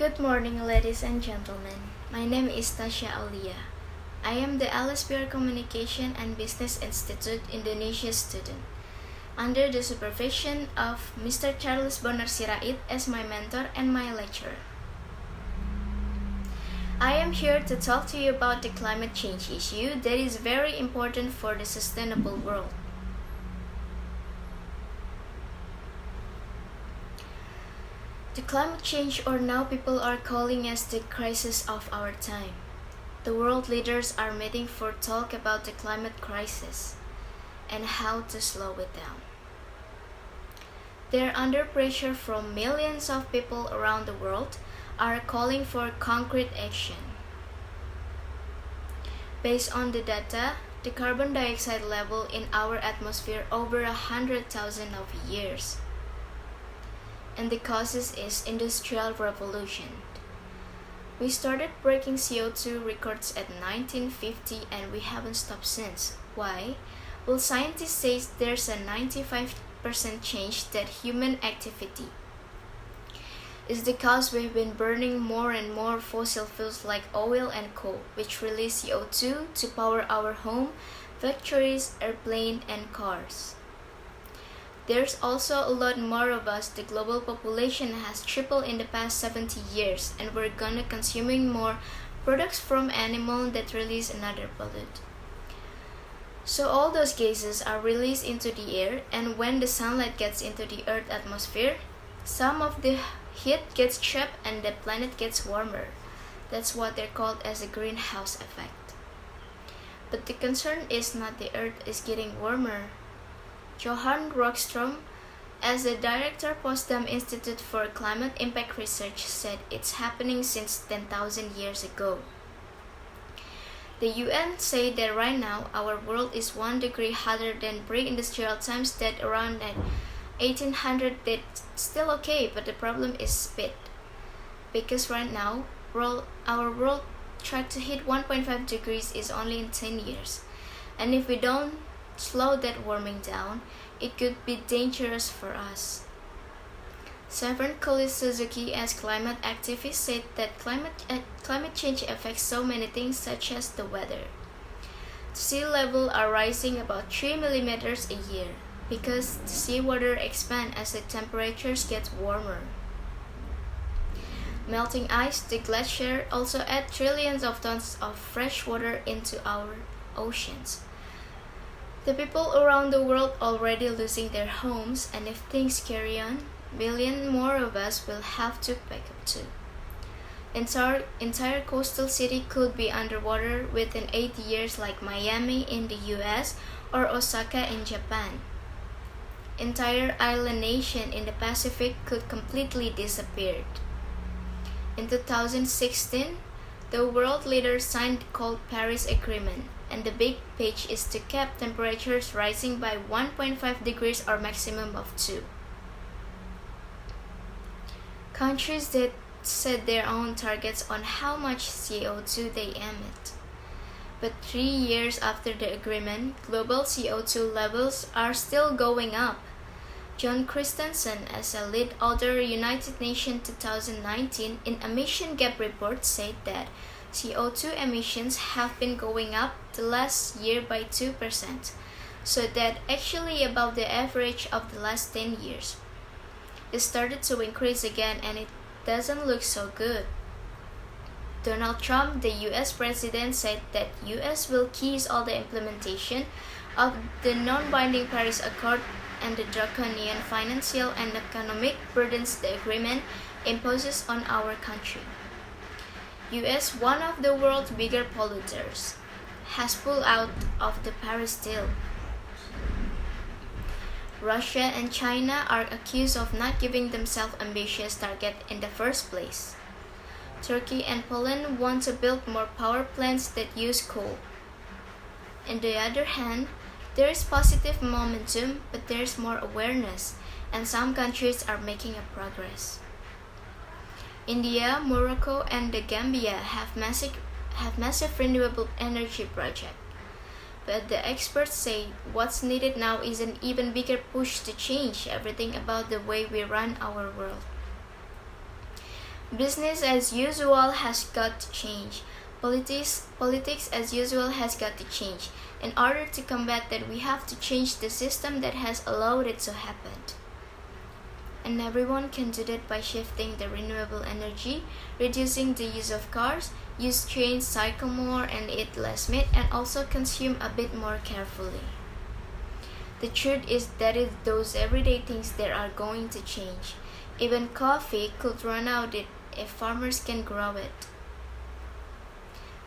Good morning, ladies and gentlemen. My name is Tasya Aulia. I am the LSPR Communication and Business Institute Indonesia student, under the supervision of Mr. Bonar Sirait as my mentor and my lecturer. I am here to talk to you about the climate change issue that is very important for the sustainable world. The climate change, or now people are calling as the crisis of our time. The world leaders are meeting for talk about the climate crisis and how to slow it down. They're under pressure from millions of people around the world are calling for concrete action. Based on the data, the carbon dioxide level in our atmosphere over 100,000 of years. And the causes is Industrial Revolution. We started breaking CO2 records at 1950 and we haven't stopped since. Why? Well, scientists say there's a 95% change that human activity is because we've been burning more and more fossil fuels like oil and coal, which release CO2 to power our home, factories, airplanes, and cars. There's also a lot more of us. The global population has tripled in the past 70 years, and we're gonna consuming more products from animals that release another pollutant. So all those gases are released into the air, and when the sunlight gets into the Earth's atmosphere, some of the heat gets trapped and the planet gets warmer. That's what they're called as a greenhouse effect. But the concern is not the Earth is getting warmer. Johan Rockström, as the director of Potsdam Institute for Climate Impact Research, said it's happening since 10,000 years ago. The UN say that right now our world is 1 degree hotter than pre-industrial times, that around 1800 that's still okay, but the problem is speed. Because right now our world track to hit 1.5 degrees is only in 10 years. And if we don't slow that warming down, it could be dangerous for us. Severn Suzuki, as climate activist, said that climate change affects so many things such as the weather. The sea level are rising about 3 millimeters a year because the seawater expands as the temperatures get warmer. Melting ice, the glacier, also add trillions of tons of fresh water into our oceans. The people around the world already losing their homes, and if things carry on, million more of us will have to back up too. Entire coastal city could be underwater within 8 years, like Miami in the US or Osaka in Japan. Entire island nation in the Pacific could completely disappear. In 2016, the world leaders signed the called Paris Agreement, and the big page is to keep temperatures rising by 1.5 degrees or maximum of 2. Countries that set their own targets on how much CO2 they emit. But 3 years after the agreement, global CO2 levels are still going up. John Christensen, as a lead author United Nations 2019 in Emission Gap Report, said that CO2 emissions have been going up the last year by 2%, so that actually above the average of the last 10 years. It started to increase again and it doesn't look so good. Donald Trump, the US president, said that US will keys all the implementation of the non-binding Paris Accord and the draconian financial and economic burdens the agreement imposes on our country. US, one of the world's bigger polluters, has pulled out of the Paris deal. Russia and China are accused of not giving themselves ambitious targets in the first place. Turkey and Poland want to build more power plants that use coal. On the other hand, there is positive momentum, but there is more awareness, and some countries are making a progress. India, Morocco, and the Gambia have massive renewable energy projects. But the experts say what's needed now is an even bigger push to change everything about the way we run our world. Business as usual has got to change. Politics as usual has got to change. In order to combat that, we have to change the system that has allowed it to happen. And everyone can do that by shifting the renewable energy, reducing the use of cars, use trains, cycle more, and eat less meat, and also consume a bit more carefully. The truth is that it's those everyday things that are going to change. Even coffee could run out if farmers can grow it.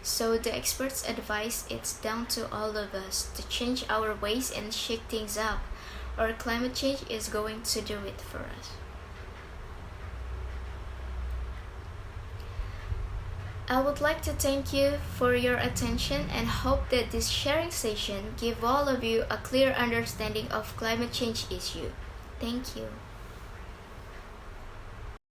So the experts advise it's down to all of us to change our ways and shake things up, or climate change is going to do it for us. I would like to thank you for your attention and hope that this sharing session give all of you a clear understanding of climate change issue. Thank you.